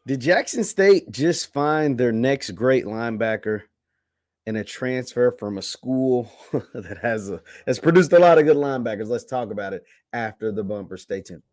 Did Jackson State just find their next great linebacker in a transfer from a school that has produced a lot of good linebackers? Let's talk about it after the bumper. Stay tuned.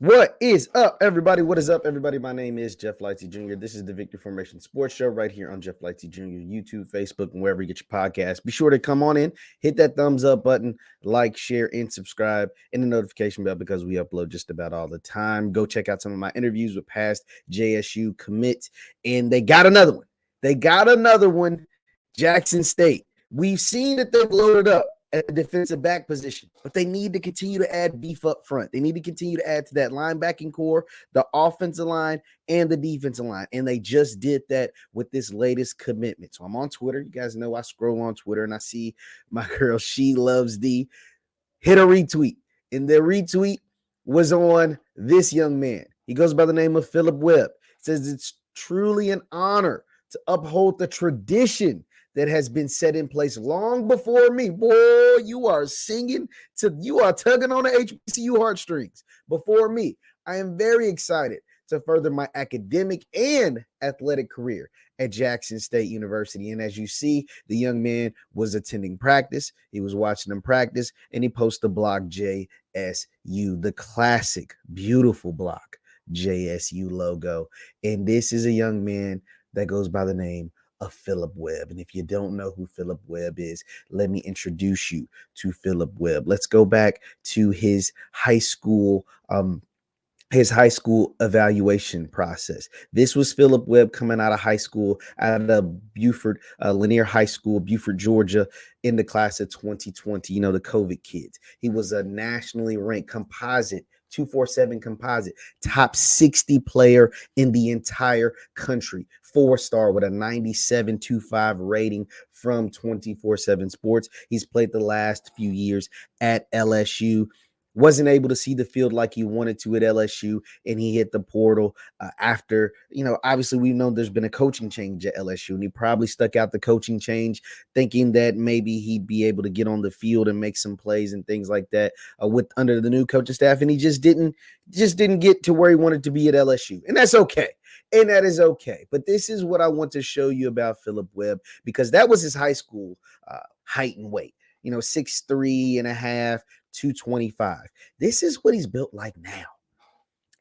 What is up, everybody? What is up, everybody? My name is JeffLightsyJr. This is the Victory Formation Sports Show right here on JeffLightsyJr, YouTube, Facebook, and wherever you get your podcasts. Be sure to come on in, hit that thumbs up button, like, share, and subscribe, and the notification bell because we upload just about all the time. Go check out some of my interviews with past JSU commits, and they got another one. Jackson State. We've seen that they've loaded up at the defensive back position, but they need to continue to add beef up front. They need to continue to add to that linebacking core, the offensive line, and the defensive line. And they just did that with this latest commitment. So I'm on Twitter. You guys know I scroll on Twitter and I see my girl, She Loves D, hit a retweet. And the retweet was on this young man. He goes by the name of Phillip Webb. It says it's truly an honor to uphold the tradition that has been set in place long before me. Boy, you are tugging on the HBCU heartstrings before me. I am very excited to further my academic and athletic career at Jackson State University. And as you see, the young man was attending practice. He was watching them practice, and he posted the block JSU, the classic, beautiful block JSU logo. And this is a young man that goes by the name of Phillip Webb. And if you don't know who Phillip Webb is, let me introduce you to Phillip Webb. Let's go back to his high school evaluation process. This was Phillip Webb coming out of high school, out of Buford, Lanier High School, Buford, Georgia, in the class of 2020, the COVID kids. He was a nationally ranked composite 247 composite, top 60 player in the entire country, 4-star with a 97.25 rating from 24/7 Sports. He's played the last few years at LSU. Wasn't able to see the field like he wanted to at LSU, and he hit the portal after, obviously we know there's been a coaching change at LSU, and he probably stuck out the coaching change thinking that maybe he'd be able to get on the field and make some plays and things like that with under the new coaching staff, and he just didn't get to where he wanted to be at LSU, and that's okay. And that is okay. But this is what I want to show you about Phillip Webb, because that was his high school height and weight, 6'3 and a half, 225. This is what he's built like now.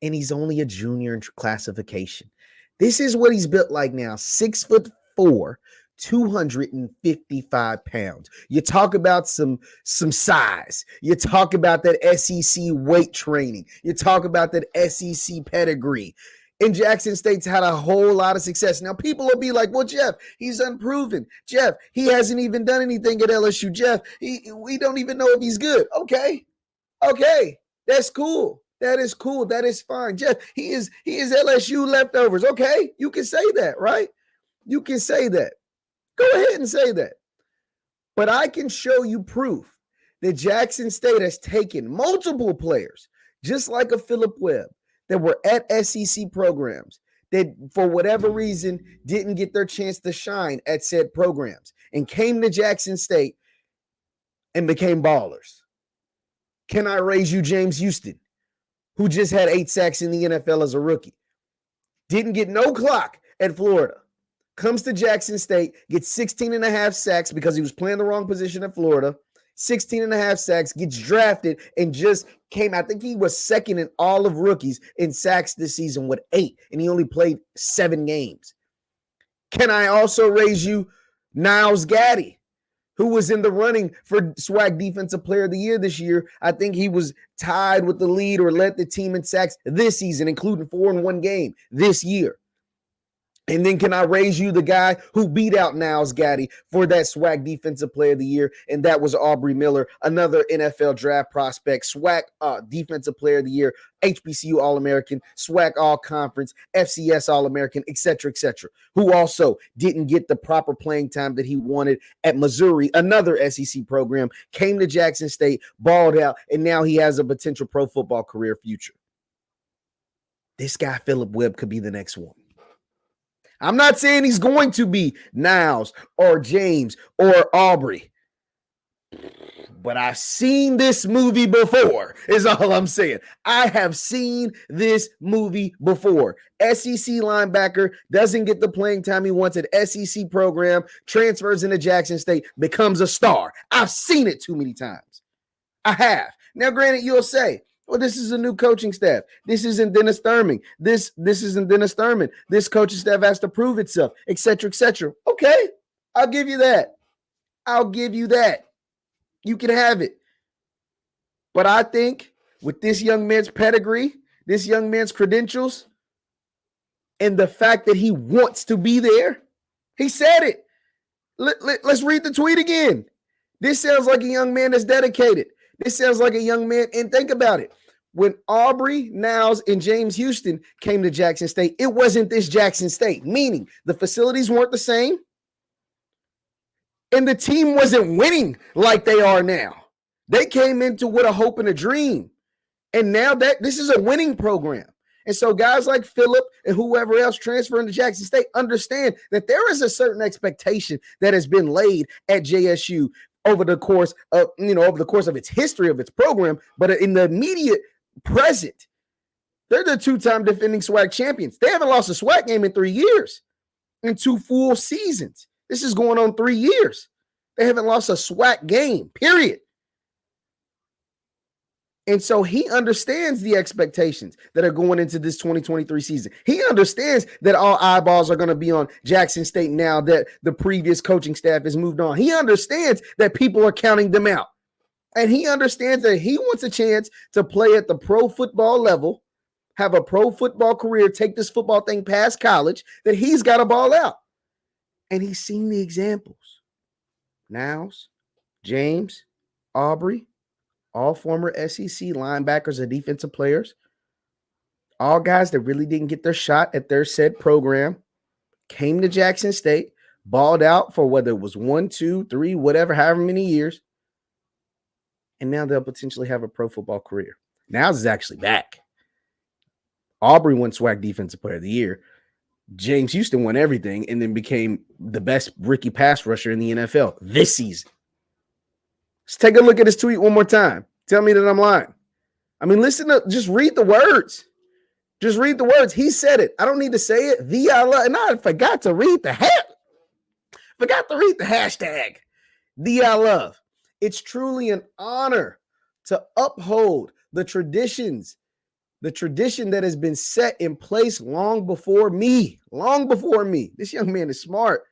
And he's only a junior in classification. This is what he's built like now. 6'4", 255 pounds. You talk about some size. You talk about that SEC weight training. You talk about that SEC pedigree. And Jackson State's had a whole lot of success. Now, people will be like, well, Jeff, he's unproven. Jeff, he hasn't even done anything at LSU. Jeff, we don't even know if he's good. Okay, that's cool. That is cool. That is fine. Jeff, he is LSU leftovers. Okay, you can say that, right? You can say that. Go ahead and say that. But I can show you proof that Jackson State has taken multiple players, just like a Phillip Webb, that were at SEC programs that for whatever reason didn't get their chance to shine at said programs and came to Jackson State and became ballers. Can I raise you James Houston, who just had 8 sacks in the NFL as a rookie? Didn't get no clock at Florida. Comes to Jackson State, gets 16 and a half sacks because he was playing the wrong position at Florida. 16 and a half sacks, gets drafted, and just came. I think he was second in all of rookies in sacks this season with 8, and he only played 7 games. Can I also raise you Niles Gaddy, who was in the running for SWAC Defensive Player of the Year this year? I think he was tied with the lead or led the team in sacks this season, including 4 in 1 game this year. And then can I raise you the guy who beat out Niles Gaddy for that SWAC Defensive Player of the Year, and that was Aubrey Miller, another NFL draft prospect, SWAC Defensive Player of the Year, HBCU All-American, SWAC All-Conference, FCS All-American, etc., who also didn't get the proper playing time that he wanted at Missouri, another SEC program, came to Jackson State, balled out, and now he has a potential pro football career future. this guy, Phillip Webb, could be the next one. I'm not saying he's going to be Niles or James or Aubrey, but I've seen this movie before, is all I'm saying. I have seen this movie before. SEC linebacker doesn't get the playing time he wants at SEC program, transfers into Jackson State, becomes a star. I've seen it too many times. I have. Now, granted, you'll say, well, this is a new coaching staff. This isn't Dennis Thurman. This isn't Dennis Thurman. This coaching staff has to prove itself, et cetera, et cetera. Okay, I'll give you that. I'll give you that. You can have it. But I think with this young man's pedigree, this young man's credentials, and the fact that he wants to be there, he said it. Let's read the tweet again. This sounds like a young man that's dedicated. This sounds like a young man. And think about it. When Aubrey, Niles, and James Houston came to Jackson State, it wasn't this Jackson State, meaning the facilities weren't the same. And the team wasn't winning like they are now. They came into with a hope and a dream. And now that this is a winning program. And so guys like Phillip and whoever else transferring to Jackson State understand that there is a certain expectation that has been laid at JSU over the course of, its history of its program. But in the immediate present, they're the two-time defending SWAC champions. They haven't lost a SWAC game in 3 years, in 2 full seasons. This is going on 3 years. They haven't lost a SWAC game, period. And so he understands the expectations that are going into this 2023 season. He understands that all eyeballs are going to be on Jackson State now that the previous coaching staff has moved on. He understands that people are counting them out. And he understands that he wants a chance to play at the pro football level, have a pro football career, take this football thing past college, that he's got to ball out. And he's seen the examples. Niles, James, Aubrey, all former SEC linebackers and defensive players, all guys that really didn't get their shot at their said program, came to Jackson State, balled out for whether it was 1, 2, 3, whatever, however many years, and now they'll potentially have a pro football career. Niles is actually back. Aubrey won SWAC Defensive Player of the Year. James Houston won everything and then became the best rookie pass rusher in the NFL this season. Let's take a look at his tweet one more time. Tell me that I'm lying. I mean, just read the words. Just read the words. He said it. I don't need to say it. And I forgot to read the hashtag. #. It's truly an honor to uphold the tradition that has been set in place long before me. This young man is smart.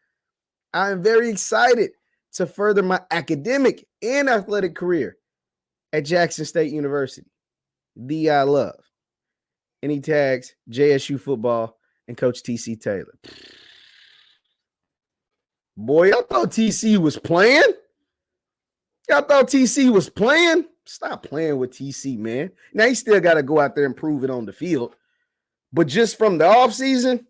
I am very excited to further my academic and athletic career at Jackson State University. I love. And he tags JSU football and Coach TC Taylor. Boy, I thought TC was playing. Stop playing with TC, man. Now, he still got to go out there and prove it on the field. But just from the offseason,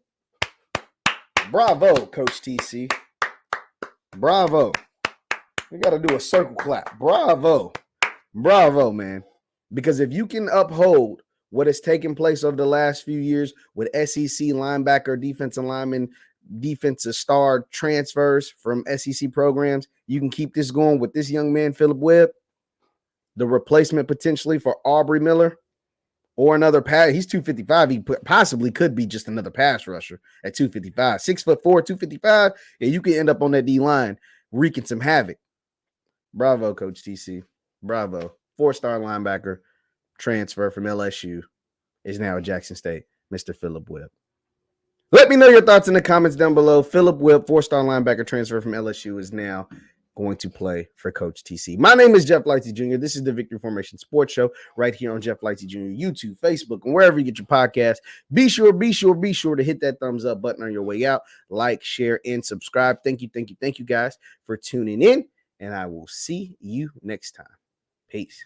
bravo, Coach TC. Bravo. We got to do a circle clap. Bravo, man. Because if you can uphold what has taken place over the last few years with SEC linebacker, defensive lineman, defensive star transfers from SEC programs, you can keep this going with this young man, Phillip Webb, the replacement potentially for Aubrey Miller or another pass. He's 255. He possibly could be just another pass rusher at 255. 6'4", 255. Yeah, you can end up on that D-line wreaking some havoc. Bravo, Coach TC. Bravo. 4-star linebacker transfer from LSU is now at Jackson State, Mr. Phillip Webb. Let me know your thoughts in the comments down below. Phillip Webb, 4-star linebacker transfer from LSU, is now going to play for Coach TC. My name is Jeff Lightsy Jr. This is the Victory Formation Sports Show right here on Jeff Lightsy Jr. YouTube, Facebook, and wherever you get your podcast. Be sure to hit that thumbs up button on your way out. Like, share, and subscribe. Thank you, guys, for tuning in, and I will see you next time. Peace.